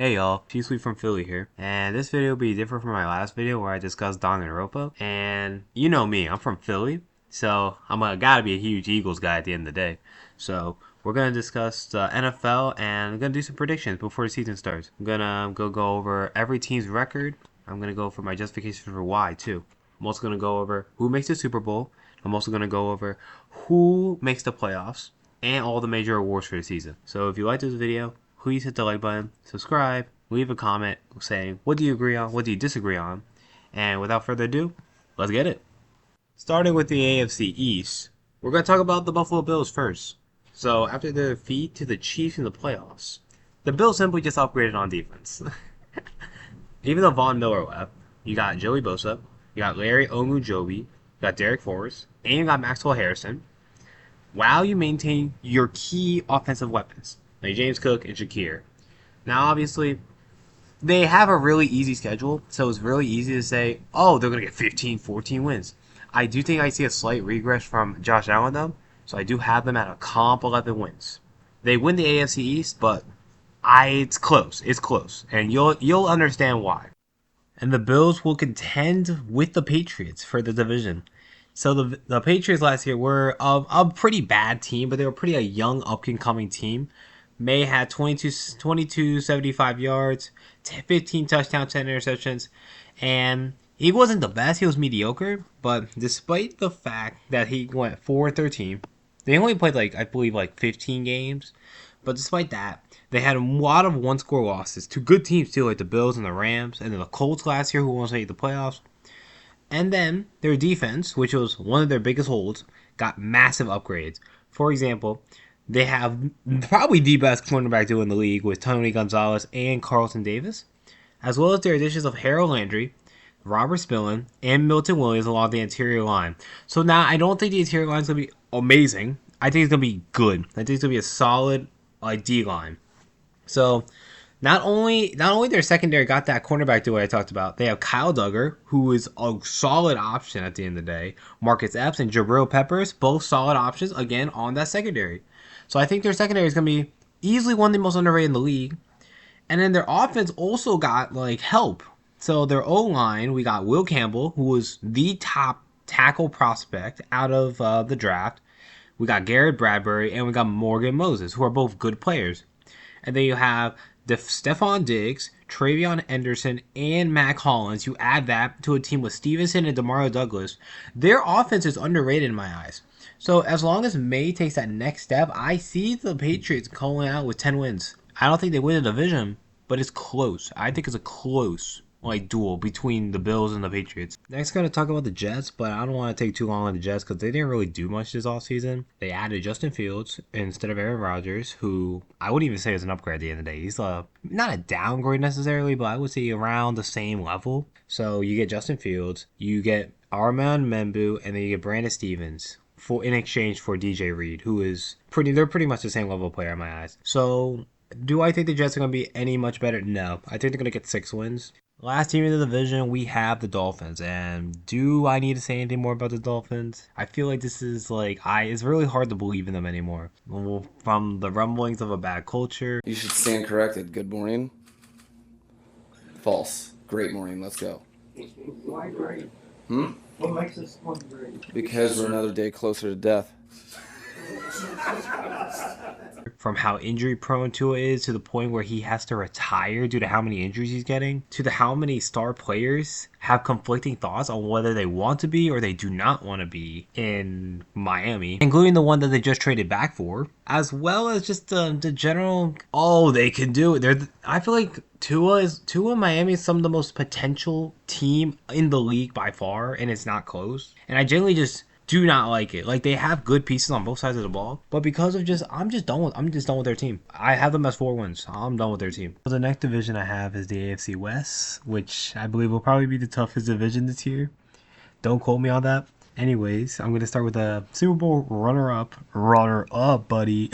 Hey y'all, T-Sweet from Philly here, and this video will be different from my last video where I discussed Danganronpa, and you know me, I'm from Philly, so gotta be a huge Eagles guy at the end of the day. So we're gonna discuss the NFL and I'm gonna do some predictions before the season starts. I'm gonna go over every team's record. I'm gonna go for my justification for why too. I'm also gonna go over who makes the Super Bowl. I'm also gonna go over who makes the playoffs and all the major awards for the season. So if you like this video, please hit the like button, subscribe, leave a comment saying what do you agree on, what do you disagree on, and without further ado, let's get it. Starting with the AFC East, we're going to talk about the Buffalo Bills first. So after their defeat to the Chiefs in the playoffs, the Bills simply just upgraded on defense. Even though Von Miller left, you got Joey Bosa, you got Larry Ogunjobi, you got Derek Forrest, and you got Maxwell Harrison, while you maintain your key offensive weapons like James Cook and Shakir. Now, obviously, they have a really easy schedule, so it's really easy to say, oh, they're going to get 15, 14 wins. I do think I see a slight regress from Josh Allen, though, so I do have them at a comp 11 wins. They win the AFC East, but it's close. It's close, and you'll understand why. And the Bills will contend with the Patriots for the division. So the Patriots last year were a pretty bad team, but they were pretty a young, up-and-coming team. May had 2275 yards, 15 touchdowns, 10 interceptions, and he wasn't the best. He was mediocre, but despite the fact that he went 4-13, they only played I believe 15 games. But despite that, they had a lot of one-score losses to good teams too, like the Bills and the Rams, and then the Colts last year, who almost made the playoffs. And then their defense, which was one of their biggest holes, got massive upgrades. For example, they have probably the best cornerback duo in the league with Tony Gonzalez and Carlton Davis, as well as their additions of Harold Landry, Robert Spillane, and Milton Williams along the interior line. So now I don't think the interior line is going to be amazing. I think it's going to be good. I think it's going to be a solid D line. So not only their secondary got that cornerback duo I talked about, they have Kyle Duggar, who is a solid option at the end of the day. Marcus Epps and Jabril Peppers, both solid options, again, on that secondary. So I think their secondary is going to be easily one of the most underrated in the league. And then their offense also got, help. So their O-line, we got Will Campbell, who was the top tackle prospect out of the draft. We got Garrett Bradbury, and we got Morgan Moses, who are both good players. And then you have Stephon Diggs, Travion Henderson, and Mac Hollins. You add that to a team with Stevenson and Demario Douglas. Their offense is underrated in my eyes. So as long as May takes that next step, I see the Patriots calling out with 10 wins. I don't think they win the division, but it's close. I think it's a close duel between the Bills and the Patriots. Next, going to talk about the Jets, but I don't want to take too long on the Jets because they didn't really do much this offseason. They added Justin Fields instead of Aaron Rodgers, who I wouldn't even say is an upgrade at the end of the day. He's not a downgrade necessarily, but I would say around the same level. So you get Justin Fields, you get Armand Membu, and then you get Brandon Stevens in exchange for DJ Reed, who is they're pretty much the same level player in my eyes. So do I think the Jets are going to be any much better? No. I think they're going to get 6 wins. Last team in the division, we have the Dolphins. And do I need to say anything more about the Dolphins? I feel like this is it's really hard to believe in them anymore. From the rumblings of a bad culture. You should stand corrected. Good morning. False. Great morning. Let's go. Why great? What makes this one great? Because we're another day closer to death. From how injury prone Tua is to the point where he has to retire due to how many injuries he's getting, to how many star players have conflicting thoughts on whether they want to be or they do not want to be in Miami, including the one that they just traded back for, as well as just the general, they can do it. I feel like Tua Miami is some of the most potential team in the league by far, and it's not close. And I generally just do not like it. They have good pieces on both sides of the ball, but because of I'm just done with their team. I have them as 4 wins. I'm done with their team. So the next division I have is the AFC West, which I believe will probably be the toughest division this year. Don't quote me on that. Anyways, I'm going to start with the Super Bowl runner-up, buddy.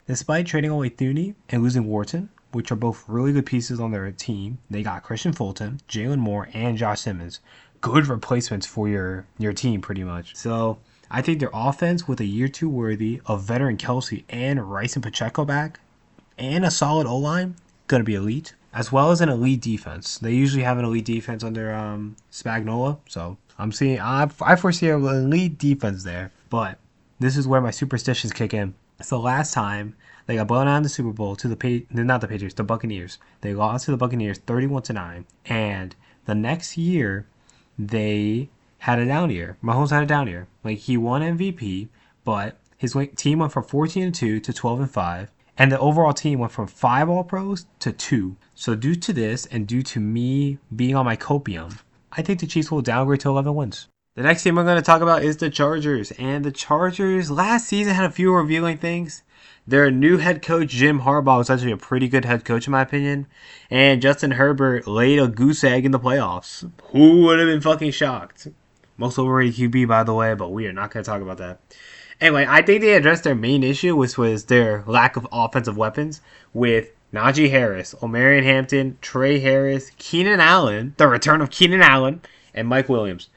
Despite trading away Thuney and losing Wharton, which are both really good pieces on their team, they got Christian Fulton, Jalen Moore, and Josh Simmons. Good replacements for your team, pretty much. So I think their offense, with a year 2 worthy of veteran Kelsey and Rice and Pacheco back, and a solid O-line, going to be elite, as well as an elite defense. They usually have an elite defense under Spagnuolo, so I foresee an elite defense there. But this is where my superstitions kick in. It's the last time they got blown out in the Super Bowl to the Patriots, the Buccaneers. They lost to the Buccaneers 31-9, and the next year they had a down year. Mahomes had a down year. Like, he won MVP, but his team went from 14-2 to 12-5, and the overall team went from 5 All-Pros to 2. So due to this, and due to me being on my copium, I think the Chiefs will downgrade to 11 wins. The next team we're going to talk about is the Chargers. And the Chargers last season had a few revealing things. Their new head coach, Jim Harbaugh, was actually a pretty good head coach in my opinion. And Justin Herbert laid a goose egg in the playoffs. Who would have been fucking shocked? Most overrated QB, by the way, but we are not going to talk about that. Anyway, I think they addressed their main issue, which was their lack of offensive weapons, with Najee Harris, Omarion Hampton, Trey Harris, Keenan Allen, the return of Keenan Allen, and Mike Williams.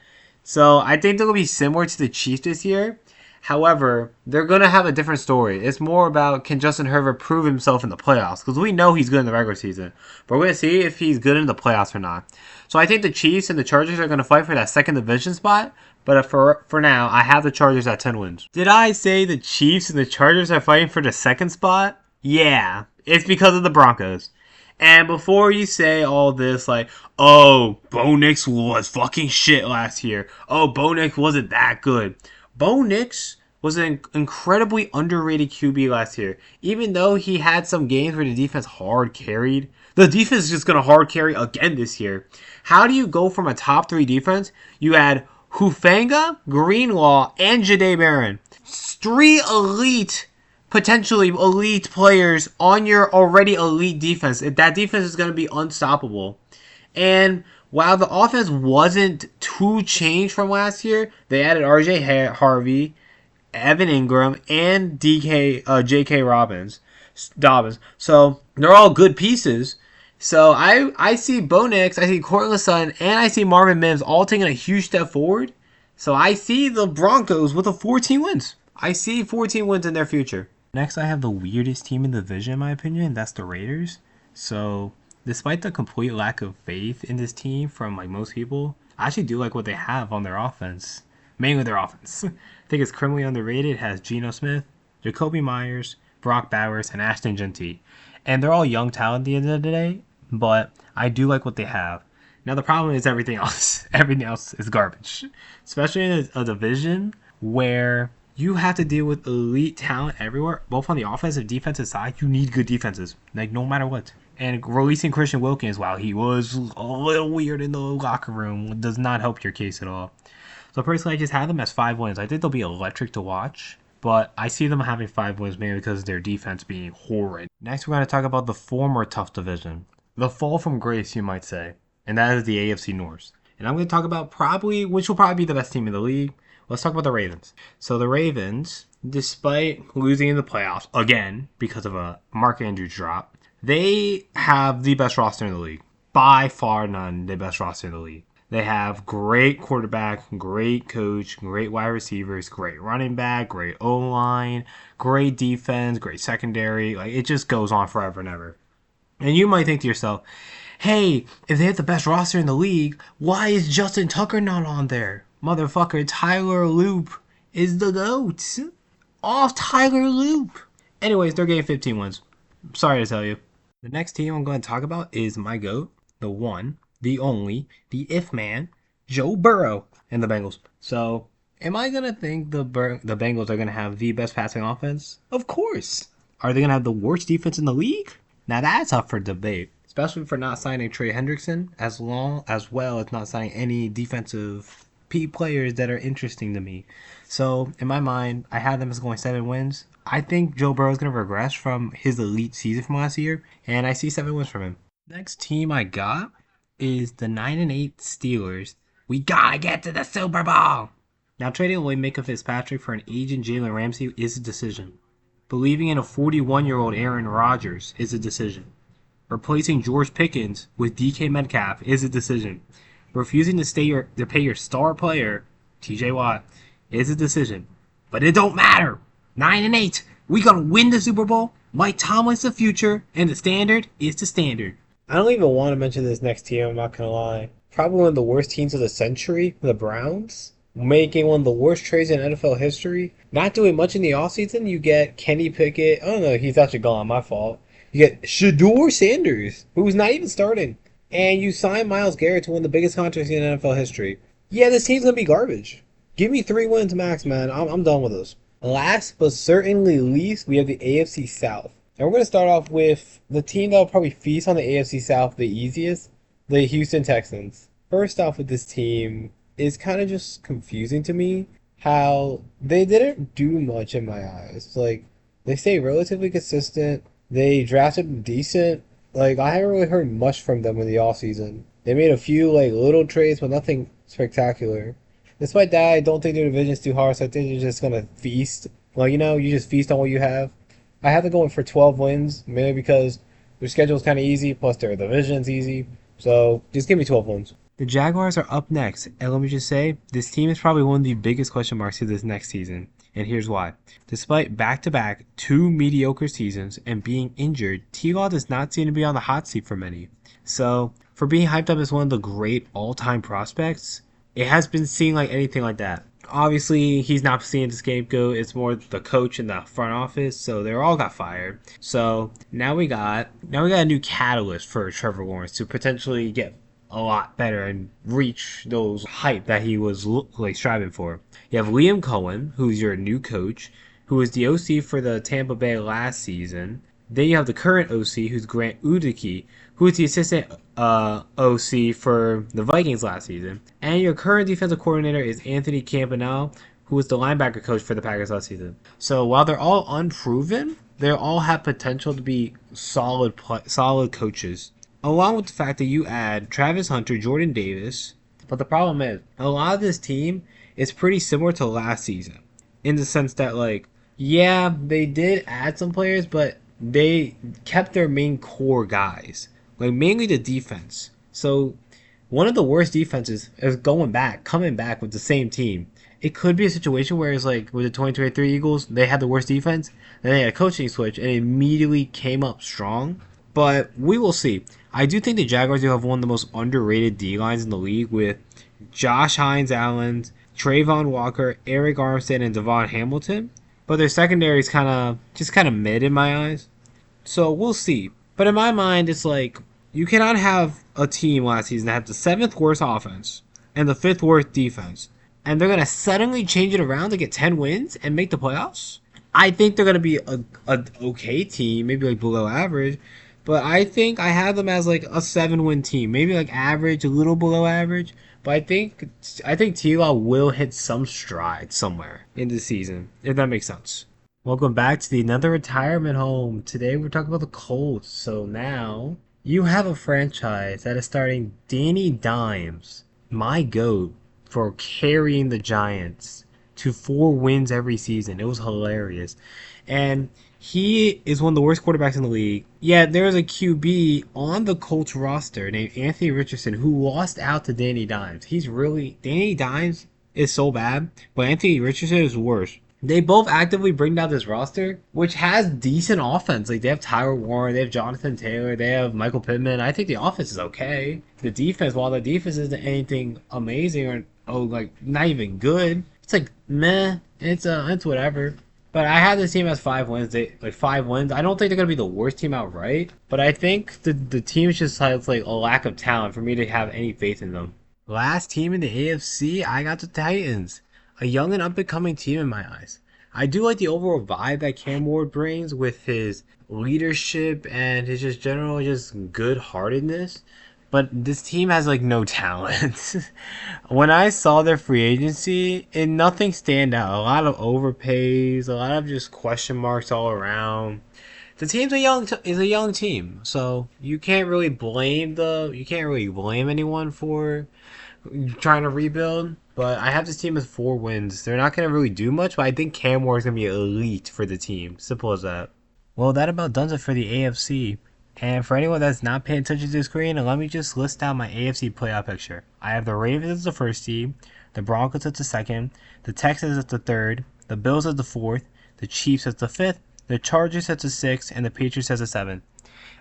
So I think they're going to be similar to the Chiefs this year. However, they're going to have a different story. It's more about, can Justin Herbert prove himself in the playoffs? Because we know he's good in the regular season. But we're going to see if he's good in the playoffs or not. So I think the Chiefs and the Chargers are going to fight for that second division spot. But for now, I have the Chargers at 10 wins. Did I say the Chiefs and the Chargers are fighting for the second spot? Yeah. It's because of the Broncos. And before you say all this, like, oh, Bo Nix was fucking shit last year. Oh, Bo Nix wasn't that good. Bo Nix was an incredibly underrated QB last year. Even though he had some games where the defense hard carried, the defense is just going to hard carry again this year. How do you go from a top 3 defense? You add Hufanga, Greenlaw, and Jahdae Barron. 3 elite, potentially elite players on your already elite defense. That defense is going to be unstoppable. And while the offense wasn't too changed from last year, they added RJ Harvey, Evan Ingram, and J.K. Dobbins. So they're all good pieces. So I see Bo Nix, I see Courtland Sutton, and I see Marvin Mims all taking a huge step forward. So I see the Broncos with 14 wins. I see 14 wins in their future. Next, I have the weirdest team in the division, in my opinion, and that's the Raiders. So despite the complete lack of faith in this team from most people, I actually do like what they have on their offense. Mainly their offense. I think it's criminally underrated. It has Geno Smith, Jacoby Myers, Brock Bowers, and Ashton Genty. And they're all young talent at the end of the day, but I do like what they have. Now the problem is everything else. Everything else is garbage. Especially in a division where you have to deal with elite talent everywhere, both on the offensive and defensive side. You need good defenses, no matter what. And releasing Christian Wilkins, while he was a little weird in the locker room, does not help your case at all. So personally, I just have them as 5 wins. I think they'll be electric to watch, but I see them having 5 wins mainly because of their defense being horrid. Next, we're going to talk about the former tough division. The fall from grace, you might say, and that is the AFC North. And I'm going to talk about which will probably be the best team in the league. Let's talk about the Ravens. So the Ravens, despite losing in the playoffs, again, because of a Mark Andrews drop, they have the best roster in the league. By far none, the best roster in the league. They have great quarterback, great coach, great wide receivers, great running back, great O-line, great defense, great secondary. It just goes on forever and ever. And you might think to yourself, hey, if they have the best roster in the league, why is Justin Tucker not on there? Motherfucker, Tyler Loop is the GOAT. Off Tyler Loop. Anyways, they're getting 15 wins. Sorry to tell you. The next team I'm going to talk about is my GOAT, the one, the only, the if man, Joe Burrow, and the Bengals. So, am I going to think the Bengals are going to have the best passing offense? Of course. Are they going to have the worst defense in the league? Now that's up for debate, especially for not signing Trey Hendrickson, as well as not signing any defensive players that are interesting to me. So, in my mind, I have them as going 7 wins. I think Joe Burrow is going to regress from his elite season from last year, and I see 7 wins from him. Next team I got is the 9-8 Steelers. We gotta get to the Super Bowl! Now, trading away Micah Fitzpatrick for an aging Jalen Ramsey is a decision. Believing in a 41-year-old Aaron Rodgers is a decision. Replacing George Pickens with DK Metcalf is a decision. Refusing to pay your star player, TJ Watt, is a decision. But it don't matter. 9-8. We gonna win the Super Bowl. Mike Tomlin's the future, and the standard is the standard. I don't even want to mention this next team, I'm not gonna lie. Probably one of the worst teams of the century, the Browns. Making one of the worst trades in NFL history. Not doing much in the offseason. You get Kenny Pickett. Oh no, he's actually gone, my fault. You get Shedeur Sanders, who's not even starting. And you sign Myles Garrett to one of the biggest contracts in NFL history. Yeah, this team's gonna be garbage. Give me 3 wins max, man. I'm done with this. Last but certainly least, we have the AFC South. And we're going to start off with the team that will probably feast on the AFC South the easiest, the Houston Texans. First off with this team, it's kind of just confusing to me how they didn't do much in my eyes. Like, they stay relatively consistent. They drafted decent. Like, I haven't really heard much from them in the offseason. They made a few, like, little trades, but nothing spectacular. Despite that, I don't think their division's too hard, so I think they're just going to feast. Like, you just feast on what you have. I have them going for 12 wins, mainly because their schedule's kind of easy, plus their division's easy. So, just give me 12 wins. The Jaguars are up next, and let me just say, this team is probably one of the biggest question marks of this next season. And here's why. Despite back-to-back 2 mediocre seasons and being injured, T-Law does not seem to be on the hot seat for many. So, for being hyped up as one of the great all-time prospects, it has been seen like anything like that. Obviously, he's not seeing the scapegoat. It's more the coach and the front office, so they all got fired. So now we got a new catalyst for Trevor Lawrence to potentially get a lot better and reach those hype that he was like striving for. You have Liam Cohen, who's your new coach, who was the OC for the Tampa Bay last season. Then you have the current OC, who's Grant Udike, who is the assistant OC for the Vikings last season. And your current defensive coordinator is Anthony Campanile, who was the linebacker coach for the Packers last season. So while they're all unproven, they all have potential to be solid coaches. Along with the fact that you add Travis Hunter, Jordan Davis. But the problem is, a lot of this team is pretty similar to last season. In the sense that, like, yeah, they did add some players, but they kept their main core guys. Like, mainly the defense. So, one of the worst defenses is coming back with the same team. It could be a situation where it's like, with the 2023 Eagles, they had the worst defense, then they had a coaching switch, and it immediately came up strong. But we will see. I do think the Jaguars do have one of the most underrated D-lines in the league with Josh Hines-Allen, Trayvon Walker, Eric Armstead, and Devon Hamilton. But their secondary is kind of mid in my eyes. So we'll see. But in my mind, it's like, you cannot have a team last season that had the 7th worst offense and the 5th worst defense, and they're going to suddenly change it around to get 10 wins and make the playoffs. I think they're going to be a okay team, maybe like below average, but I think I have them as like a 7-win team, maybe like average, a little below average. But I think T-Law will hit some stride somewhere in the season, if that makes sense. Welcome back to another retirement home. Today we're talking about the Colts. So now you have a franchise that is starting Danny Dimes, my GOAT, for carrying the Giants to 4 wins every season. It was hilarious. And he is one of the worst quarterbacks in the league. Yeah, there's a QB on the Colts roster named Anthony Richardson who lost out to Danny Dimes. Danny Dimes is so bad, but Anthony Richardson is worse. They both actively bring down this roster, which has decent offense. Like, they have Tyler Warren, they have Jonathan Taylor, they have Michael Pittman. I think the offense is okay. The defense, while the defense isn't anything amazing or like not even good, it's like meh. It's whatever. But I have this team as 5 wins. 5 wins. I don't think they're gonna be the worst team outright, but I think the team just has like a lack of talent for me to have any faith in them. Last team in the AFC, I got the Titans. A young and up-and-coming team in my eyes. I do like the overall vibe that Cam Ward brings with his leadership and his just general good-heartedness. But this team has like no talent. When I saw their free agency, nothing stand out. A lot of overpays, a lot of just question marks all around. The team's is a young team, so you can't really blame anyone for trying to rebuild. But I have this team with 4 wins. They're not going to really do much, but I think Cam Ward's going to be elite for the team. Simple as that. Well, that about does it for the AFC. And for anyone that's not paying attention to the screen, let me just list out my AFC playoff picture. I have the Ravens as the first team, the Broncos as the second, the Texans as the third, the Bills as the fourth, the Chiefs as the fifth, the Chargers has a 6, and the Patriots has a 7.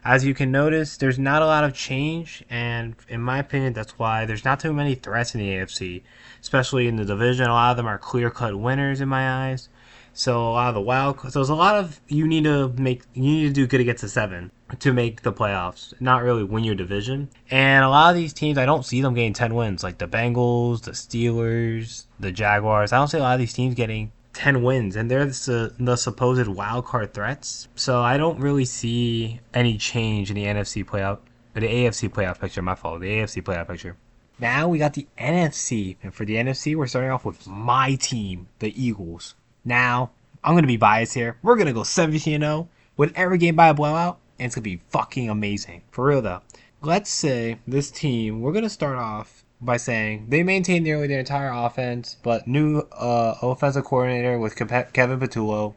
As you can notice, there's not a lot of change, and in my opinion, that's why there's not too many threats in the AFC, especially in the division. A lot of them are clear-cut winners in my eyes. So a lot of the so there's a lot of you need to do good against the 7 to make the playoffs, not really win your division. And a lot of these teams, I don't see them getting 10 wins, like the Bengals, the Steelers, the Jaguars. I don't see a lot of these teams getting 10 wins, and they're the supposed wild card threats. So I don't really see any change in the NFC playoff, or the AFC playoff picture. My fault, the AFC playoff picture. Now we got the NFC, and for the NFC, we're starting off with my team, the Eagles. Now, I'm going to be biased here. We're going to go 17-0, win every game by a blowout, and it's going to be fucking amazing. For real, though. Let's say this team, we're going to start off by saying they maintain nearly their entire offense, but new offensive coordinator with Kevin Patullo.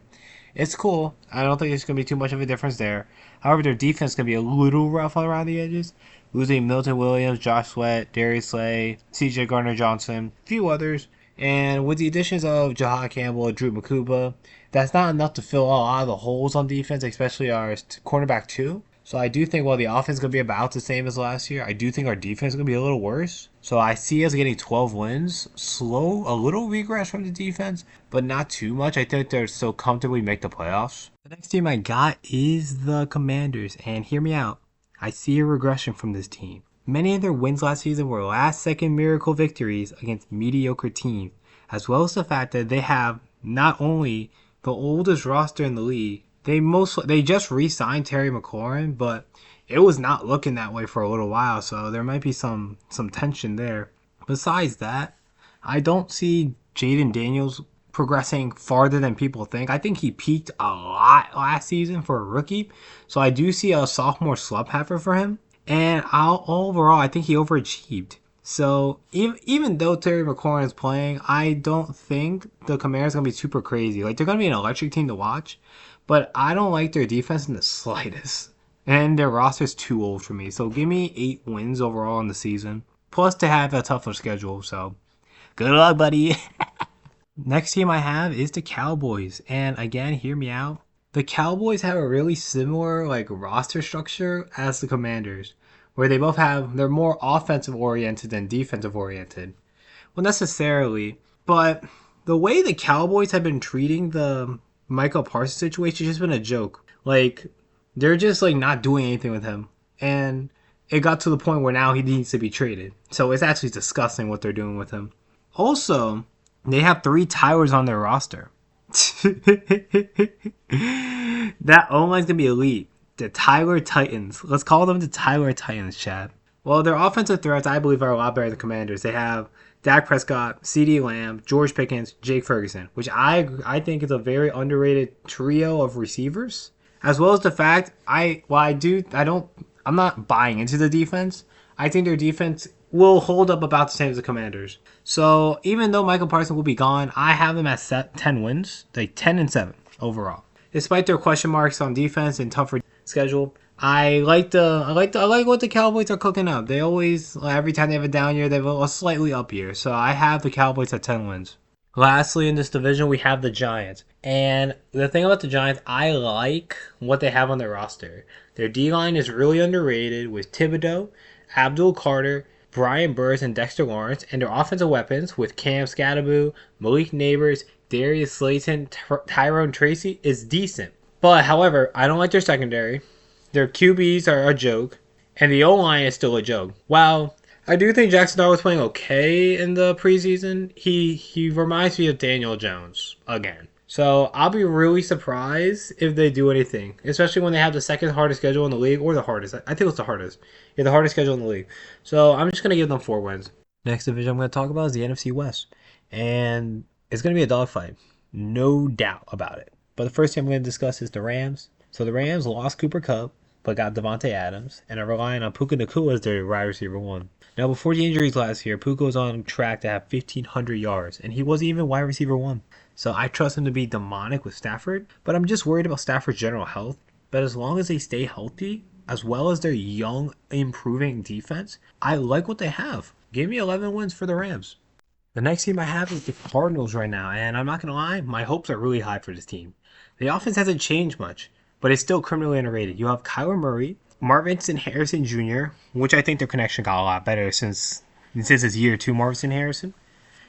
It's cool. I don't think there's going to be too much of a difference there. However, their defense is going to be a little rough around the edges. Losing Milton Williams, Josh Sweat, Darius Slay, CJ Gardner-Johnson, a few others. And with the additions of Jahad Campbell and Drew Makuba, that's not enough to fill a lot of the holes on defense, especially our cornerback 2. So I do think while the offense is going to be about the same as last year, I do think our defense is going to be a little worse. So I see us getting 12 wins. A little regress from the defense, but not too much. I think they're still comfortably make the playoffs. The next team I got is the Commanders. And hear me out. I see a regression from this team. Many of their wins last season were last-second miracle victories against mediocre teams, as well as the fact that they have not only the oldest roster in the league, they just re-signed Terry McLaurin, but it was not looking that way for a little while, so there might be some tension there. Besides that, I don't see Jaden Daniels progressing farther than people think. I think he peaked a lot last season for a rookie, so I do see a sophomore slump happen for him. And overall, I think he overachieved. So even though Terry McLaurin is playing, I don't think the Commanders are going to be super crazy. Like, they're going to be an electric team to watch, but I don't like their defense in the slightest. And their roster is too old for me. So give me 8 wins overall in the season, plus to have a tougher schedule. So good luck, buddy. Next team I have is the Cowboys. And again, hear me out. The Cowboys have a really similar roster structure as the Commanders, where they're more offensive oriented than defensive oriented. Well, necessarily, but the way the Cowboys have been treating the Michael Parsons situation has just been a joke. They're just not doing anything with him, and it got to the point where now he needs to be traded. So it's actually disgusting what they're doing with him. Also, they have 3 Tylers on their roster. That O-line's gonna be elite. The Tyler Titans. Let's call them the Tyler Titans, Chad. Well, their offensive threats, I believe, are a lot better than the Commanders. They have Dak Prescott, CeeDee Lamb, George Pickens, Jake Ferguson, which I think is a very underrated trio of receivers. As well as the fact I'm not buying into the defense. I think their defense will hold up about the same as the Commanders. So even though Michael Parsons will be gone, I have them at 10 wins, 10-7 overall. Despite their question marks on defense and tougher schedule, I like what the Cowboys are cooking up. They always, every time they have a down year, they have a slightly up year. So I have the Cowboys at 10 wins. Lastly, in this division, we have the Giants. And the thing about the Giants, I like what they have on their roster. Their D-line is really underrated with Thibodeau, Abdul Carter, Brian Burns, and Dexter Lawrence, and their offensive weapons with Cam Scatterbo, Malik Neighbors, Darius Slayton, Tyrone Tracy is decent. But, however, I don't like their secondary. Their QBs are a joke, and the O-line is still a joke. While I do think Jackson Dart was playing okay in the preseason, he reminds me of Daniel Jones again. So I'll be really surprised if they do anything, especially when they have the second hardest schedule in the league, or the hardest. I think it's the hardest. Yeah, the hardest schedule in the league. So I'm just going to give them 4 wins. Next division I'm going to talk about is the NFC West. And it's going to be a dogfight. No doubt about it. But the first team I'm going to discuss is the Rams. So the Rams lost Cooper Kupp, but got Devontae Adams, and are relying on Puka Nacua as their wide receiver 1. Now, before the injuries last year, Puka was on track to have 1,500 yards, and he wasn't even wide receiver 1. So I trust him to be demonic with Stafford, but I'm just worried about Stafford's general health. But as long as they stay healthy, as well as their young, improving defense, I like what they have. Give me 11 wins for the Rams. The next team I have is the Cardinals right now, and I'm not going to lie, my hopes are really high for this team. The offense hasn't changed much, but it's still criminally underrated. You have Kyler Murray, Marvin Harrison Jr., which I think their connection got a lot better since his year 2 Marvin Harrison.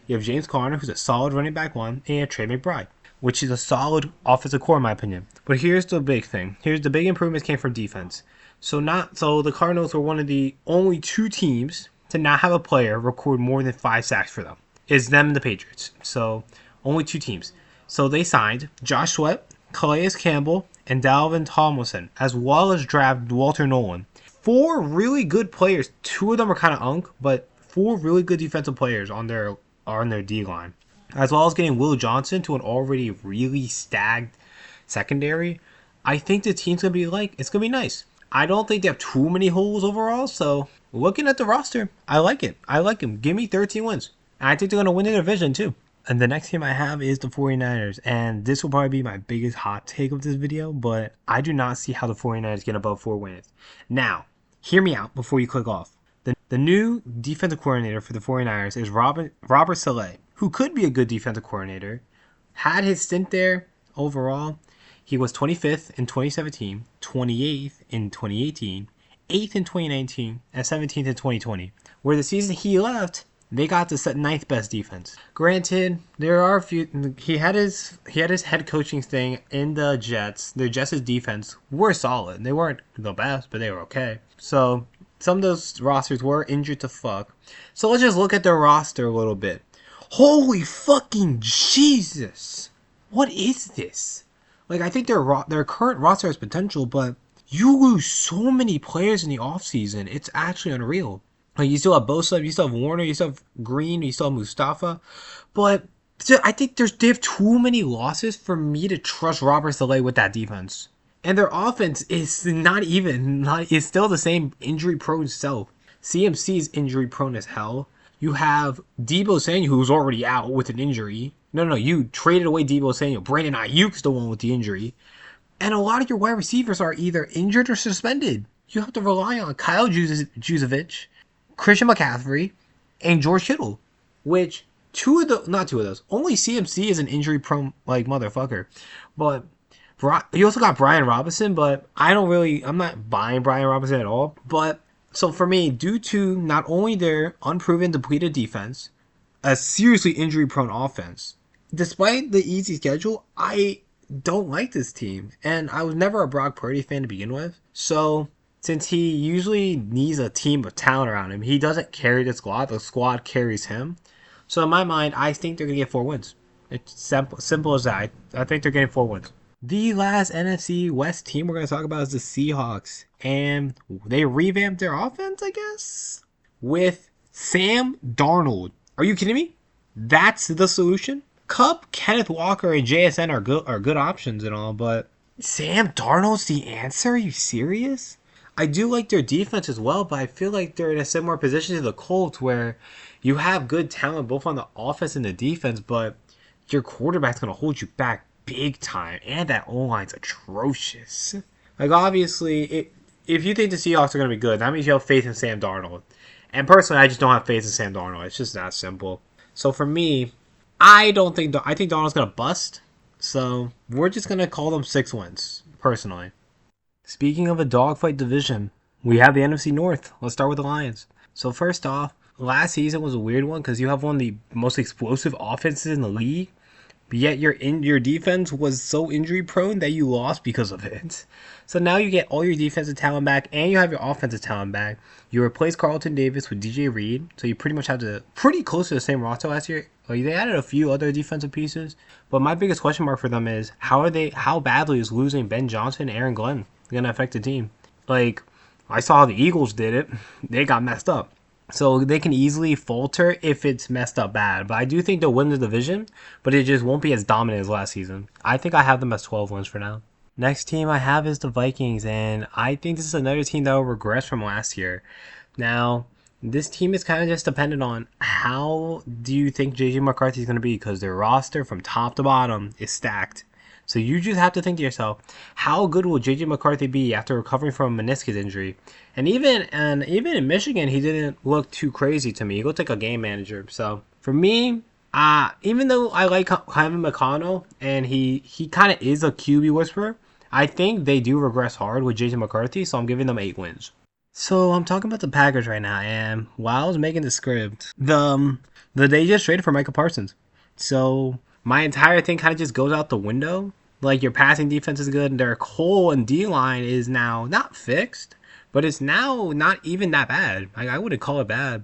You have James Conner, who's a solid running back 1, and Trey McBride, which is a solid offensive core in my opinion. But here's the big thing. Here's the big improvements came from defense. So the Cardinals were one of the only 2 teams to not have a player record more than 5 sacks for them. It's them and the Patriots. So only 2 teams. So they signed Josh Sweat, Calais Campbell, and Dalvin Tomlinson, as well as draft Walter Nolan. 4 really good players. 2 of them are kind of unk, but 4 really good defensive players on their D line, as well as getting Will Johnson to an already really stacked secondary. I think the team's gonna be it's gonna be nice. I don't think they have too many holes overall. So looking at the roster, I like it. I like them. Give me 13 wins. And I think they're gonna win the division too. And the next team I have is the 49ers. And this will probably be my biggest hot take of this video, but I do not see how the 49ers get above 4 wins. Now, hear me out before you click off. The new defensive coordinator for the 49ers is Robert Saleh, who could be a good defensive coordinator. Had his stint there overall. He was 25th in 2017, 28th in 2018, 8th in 2019, and 17th in 2020. Where the season he left, they got to set 9th best defense. Granted, there are a few. He had his head coaching thing in the Jets. The Jets' defense were solid. They weren't the best, but they were okay. So some of those rosters were injured to fuck. So let's just look at their roster a little bit. Holy fucking Jesus! What is this? I think their current roster has potential, but you lose so many players in the offseason. It's actually unreal. You still have Bosa, you still have Warner, you still have Green, you still have Mustafa. But I think they have too many losses for me to trust Robert Saleh with that defense. And their offense is it's still the same injury-prone self. CMC's injury-prone as hell. You have Deebo Samuel, who's already out with an injury. No, you traded away Deebo Samuel. Brandon Ayuk's the one with the injury. And a lot of your wide receivers are either injured or suspended. You have to rely on Kyle Juszczyk, Christian McCaffrey, and George Kittle. Which, not two of those. Only CMC is an injury-prone, motherfucker. But you also got Brian Robinson, but I'm not buying Brian Robinson at all. But, so for me, due to not only their unproven depleted defense, a seriously injury-prone offense, despite the easy schedule, I don't like this team. And I was never a Brock Purdy fan to begin with. So, since he usually needs a team of talent around him, he doesn't carry the squad carries him. So in my mind, I think they're going to get 4 wins. It's simple as that. I think they're getting 4 wins. The last NFC West team we're going to talk about is the Seahawks. And they revamped their offense, I guess, with Sam Darnold. Are you kidding me? That's the solution? Kupp, Kenneth Walker, and JSN are good options and all, but Sam Darnold's the answer? Are you serious? I do like their defense as well, but I feel like they're in a similar position to the Colts where you have good talent both on the offense and the defense, but your quarterback's going to hold you back big time, and that O-line's atrocious. Obviously, if you think the Seahawks are going to be good, that means you have faith in Sam Darnold. And personally, I just don't have faith in Sam Darnold. It's just that simple. So for me, I think Darnold's going to bust. So we're just going to call them 6 wins, personally. Speaking of a dogfight division, we have the NFC North. Let's start with the Lions. So first off, last season was a weird one because you have one of the most explosive offenses in the league, but yet your defense was so injury prone that you lost because of it. So now you get all your defensive talent back and you have your offensive talent back. You replace Carlton Davis with DJ Reed, so you pretty much have pretty close to the same roster last year. They added a few other defensive pieces, but my biggest question mark for them is how badly is losing Ben Johnson and Aaron Glenn going to affect the team? I saw how the Eagles did it. They got messed up. So they can easily falter if it's messed up bad. But I do think they'll win the division, but it just won't be as dominant as last season. I think I have them as 12 wins for now. Next team I have is the Vikings, and I think this is another team that will regress from last year. Now, this team is kind of just dependent on how do you think J.J. McCarthy is going to be, because their roster from top to bottom is stacked. So you just have to think to yourself, how good will J.J. McCarthy be after recovering from a meniscus injury? And even in Michigan, he didn't look too crazy to me. He looked like a game manager. So For me, even though I like Kevin McConnell and he kind of is a QB whisperer, I think they do regress hard with Jason McCarthy, so I'm giving them 8 wins. So I'm talking about the Packers right now, and while I was making the script, they just traded for Michael Parsons. So my entire thing kind of just goes out the window. Like, your passing defense is good, and their Cole and D line is now not fixed, but it's now not even that bad. Like, I wouldn't call it bad.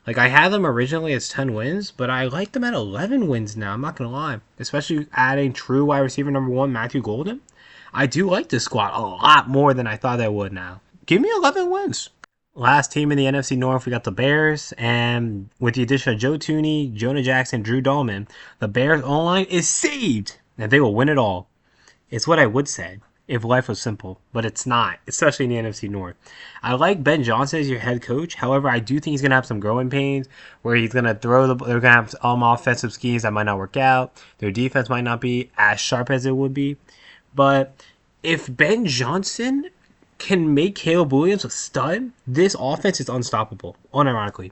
Like, I had them originally as 10 wins, but I like them at 11 wins now. I'm not gonna lie, especially adding true wide receiver number 1 Matthew Golden. I do like this squad a lot more than I thought I would now. Give me 11 wins. Last team in the NFC North, we got the Bears, and with the addition of Joe Tooney, Jonah Jackson, Drew Dahlman, the Bears' O-line is saved, and they will win it all. It's what I would say if life was simple, but it's not, especially in the NFC North. I like Ben Johnson as your head coach. However, I do think he's going to have some growing pains where he's going to they're going to have offensive schemes that might not work out. Their defense might not be as sharp as it would be. But if Ben Johnson can make Caleb Williams a stud, this offense is unstoppable, unironically.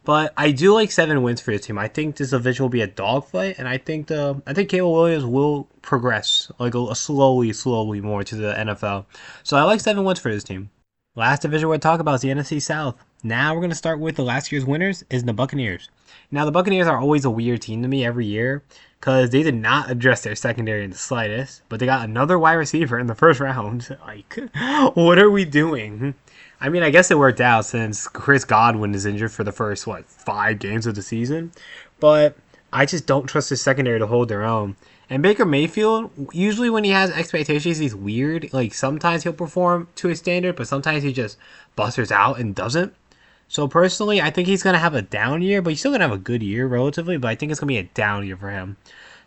But I do like 7 wins for this team. I think this division will be a dogfight, and I think Caleb Williams will progress like slowly more to the NFL. So I like 7 wins for this team. Last division we're going to talk about is the NFC South. Now we're going to start with the last year's winners is the Buccaneers. Now the Buccaneers are always a weird team to me every year because they did not address their secondary in the slightest, but they got another wide receiver in the first round. Like, what are we doing? I mean, I guess it worked out since Chris Godwin is injured for the first, 5 games of the season, but I just don't trust his secondary to hold their own. And Baker Mayfield, usually when he has expectations, he's weird. Like, sometimes he'll perform to his standard, but sometimes he just busters out and doesn't. So personally, I think he's going to have a down year, but he's still going to have a good year relatively, but I think it's going to be a down year for him.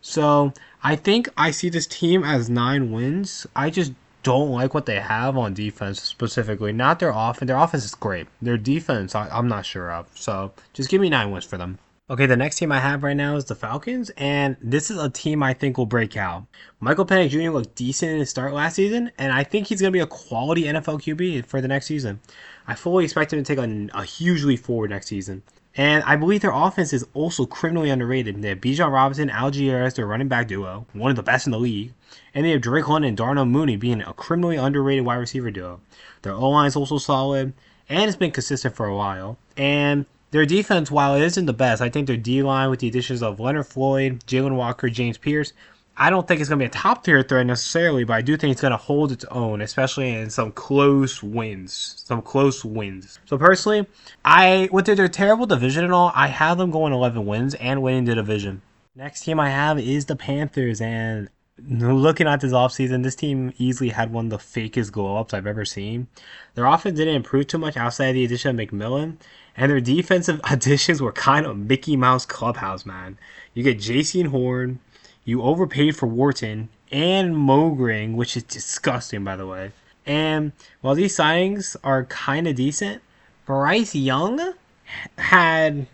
So I think I see this team as 9 wins. I just don't like what they have on defense specifically. Not their offense. Their offense is great. Their defense, I'm not sure of. So just give me 9 wins for them. Okay, the next team I have right now is the Falcons, and this is a team I think will break out. Michael Penix Jr. looked decent in his start last season, and I think he's going to be a quality NFL QB for the next season. I fully expect him to take a huge leap forward next season. And I believe their offense is also criminally underrated. They have Bijan Robinson, Algier as their running back duo, one of the best in the league. And they have Drake London and Darnell Mooney being a criminally underrated wide receiver duo. Their O-line is also solid, and it's been consistent for a while. And their defense, while it isn't the best, I think their D-line with the additions of Leonard Floyd, Jalen Walker, James Pierce, I don't think it's going to be a top-tier threat necessarily, but I do think it's going to hold its own, especially in some close wins. So personally, with their terrible division and all, I have them going 11 wins and winning the division. Next team I have is the Panthers, and looking at this offseason, this team easily had one of the fakest glow-ups I've ever seen. Their offense didn't improve too much outside of the addition of McMillan, and their defensive additions were kind of Mickey Mouse Clubhouse, man. You get Jason Horn, you overpaid for Wharton and Mogring, which is disgusting, by the way. And while these signings are kind of decent, Bryce Young had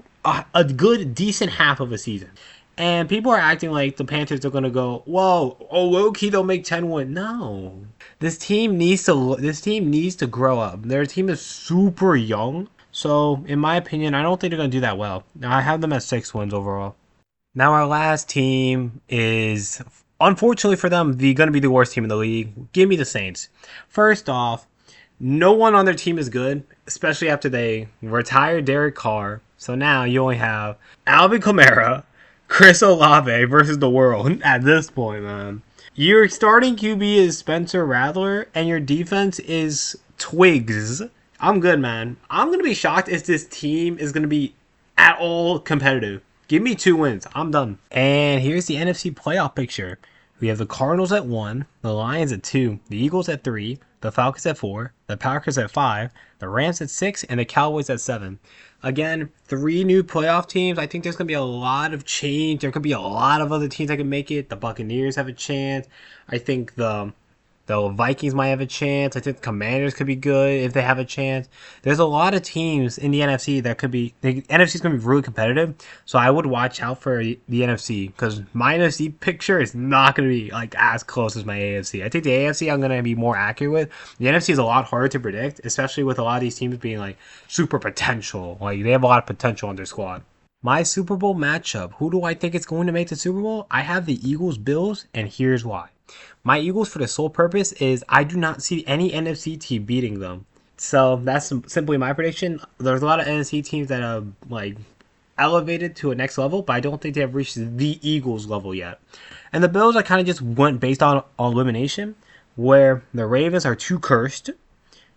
a good, decent half of a season. And people are acting like the Panthers are going to go, whoa, low-key they'll make 10 win. No. This team needs to grow up. Their team is super young. So, in my opinion, I don't think they're going to do that well. I have them at 6 wins overall. Now, our last team is, unfortunately for them, going to be the worst team in the league. Give me the Saints. First off, no one on their team is good, especially after they retired Derek Carr. So now you only have Alvin Kamara, Chris Olave versus the world at this point, man. Your starting QB is Spencer Rattler, and your defense is Twigs. I'm good, man. I'm going to be shocked if this team is going to be at all competitive. Give me 2 wins. I'm done. And here's the NFC playoff picture. We have the Cardinals at 1, the Lions at 2, the Eagles at 3, the Falcons at 4, the Packers at 5, the Rams at 6, and the Cowboys at 7. Again, 3 new playoff teams. I think there's going to be a lot of change. There could be a lot of other teams that can make it. The Buccaneers have a chance. I think the Vikings might have a chance. I think the Commanders could be good if they have a chance. There's a lot of teams in the NFC that could be... The NFC is going to be really competitive, so I would watch out for the NFC because my NFC picture is not going to be as close as my AFC. I think the AFC I'm going to be more accurate with. The NFC is a lot harder to predict, especially with a lot of these teams being super potential. They have a lot of potential on their squad. My Super Bowl matchup. Who do I think is going to make the Super Bowl? I have the Eagles Bills, and here's why. My Eagles, for the sole purpose, is I do not see any NFC team beating them. So that's simply my prediction. There's a lot of NFC teams that have elevated to a next level, but I don't think they have reached the Eagles level yet. And the Bills, I kind of just went based on elimination, where the Ravens are too cursed,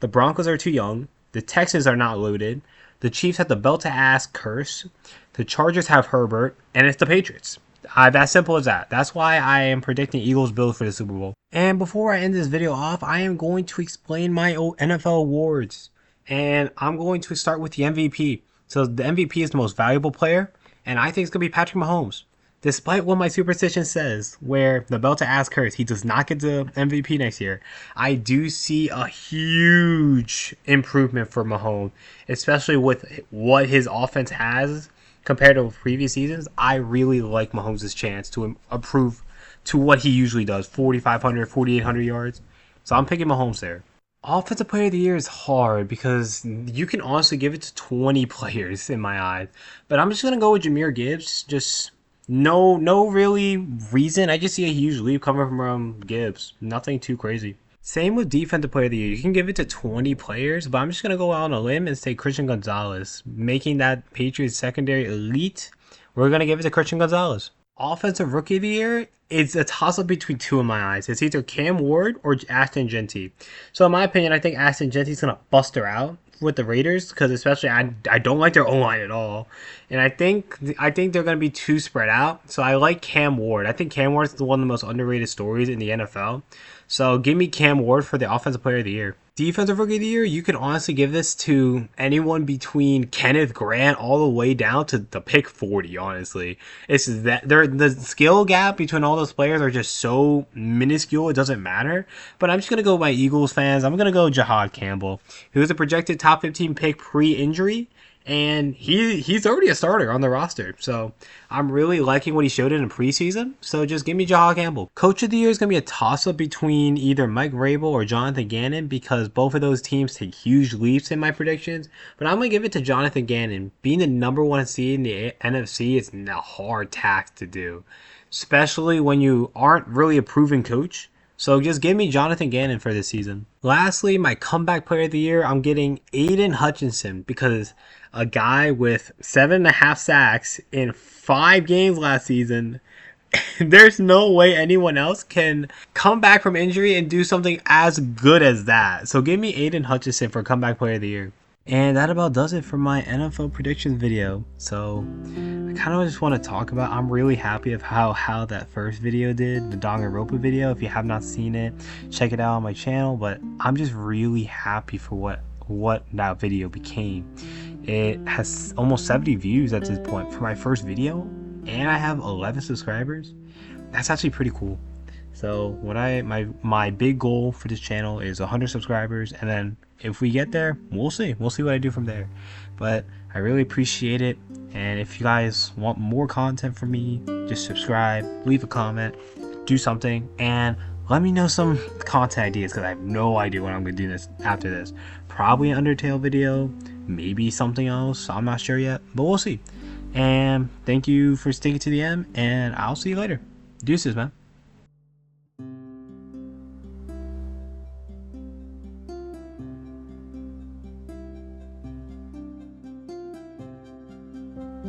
the Broncos are too young, the Texans are not loaded, the Chiefs have the belt-to-ass curse, the Chargers have Herbert, and it's the Patriots. That's simple as that. That's why I am predicting Eagles-Bills for the Super Bowl. And before I end this video off, I am going to explain my NFL awards. And I'm going to start with the MVP. So the MVP is the most valuable player, and I think it's going to be Patrick Mahomes. Despite what my superstition says, where the belt-to-ass curse, he does not get the MVP next year, I do see a huge improvement for Mahomes, especially with what his offense has compared to previous seasons. I really like Mahomes' chance to improve to what he usually does, 4,500, 4,800 yards. So I'm picking Mahomes there. Offensive Player of the Year is hard because you can honestly give it to 20 players in my eyes. But I'm just going to go with Jahmyr Gibbs. Just no really reason. I just see a huge leap coming from Gibbs. Nothing too crazy. Same with Defensive Player of the Year. You can give it to 20 players, but I'm just going to go out on a limb and say Christian Gonzalez. Making that Patriots secondary elite, we're going to give it to Christian Gonzalez. Offensive Rookie of the Year, it's a toss-up between two in my eyes. It's either Cam Ward or Ashton Genty. So in my opinion, I think Ashton Genty's going to bust her out with the Raiders, because especially I don't like their O-line at all. And I think they're going to be too spread out. So I like Cam Ward. I think Cam Ward is one of the most underrated stories in the NFL. So give me Cam Ward for the Offensive Player of the Year. Defensive Rookie of the Year, you can honestly give this to anyone between Kenneth Grant all the way down to the pick 40, honestly. It's that the skill gap between all those players are just so minuscule, it doesn't matter. But I'm just going to go by Eagles fans. I'm going to go Jahad Campbell, who was a projected top 15 pick pre-injury. And he's already a starter on the roster. So I'm really liking what he showed in preseason. So just give me Jahad Campbell. Coach of the Year is going to be a toss-up between either Mike Vrabel or Jonathan Gannon, because both of those teams take huge leaps in my predictions. But I'm going to give it to Jonathan Gannon. Being the number one seed in the NFC is a hard task to do, especially when you aren't really a proven coach. So just give me Jonathan Gannon for this season. Lastly, my comeback player of the year, I'm getting Aiden Hutchinson, because a guy with 7.5 sacks in 5 games last season, there's no way anyone else can come back from injury and do something as good as that. So give me Aiden Hutchinson for comeback player of the year. And that about does it for my NFL predictions video. So I kind of just want to talk about, I'm really happy of how that first video did, the Danganronpa video. If you have not seen it, check it out on my channel. But I'm just really happy for what that video became. It has almost 70 views at this point for my first video, and I have 11 subscribers. That's actually pretty cool. So what my big goal for this channel is 100 subscribers, and then if we get there, we'll see what I do from there. But I really appreciate it, and if you guys want more content from me, just subscribe, leave a comment, do something, and let me know some content ideas, because I have no idea what I'm going to do this after this. Probably an Undertale video, maybe something else, I'm not sure yet, but we'll see. And thank you for sticking to the end, and I'll see you later. Deuces, man.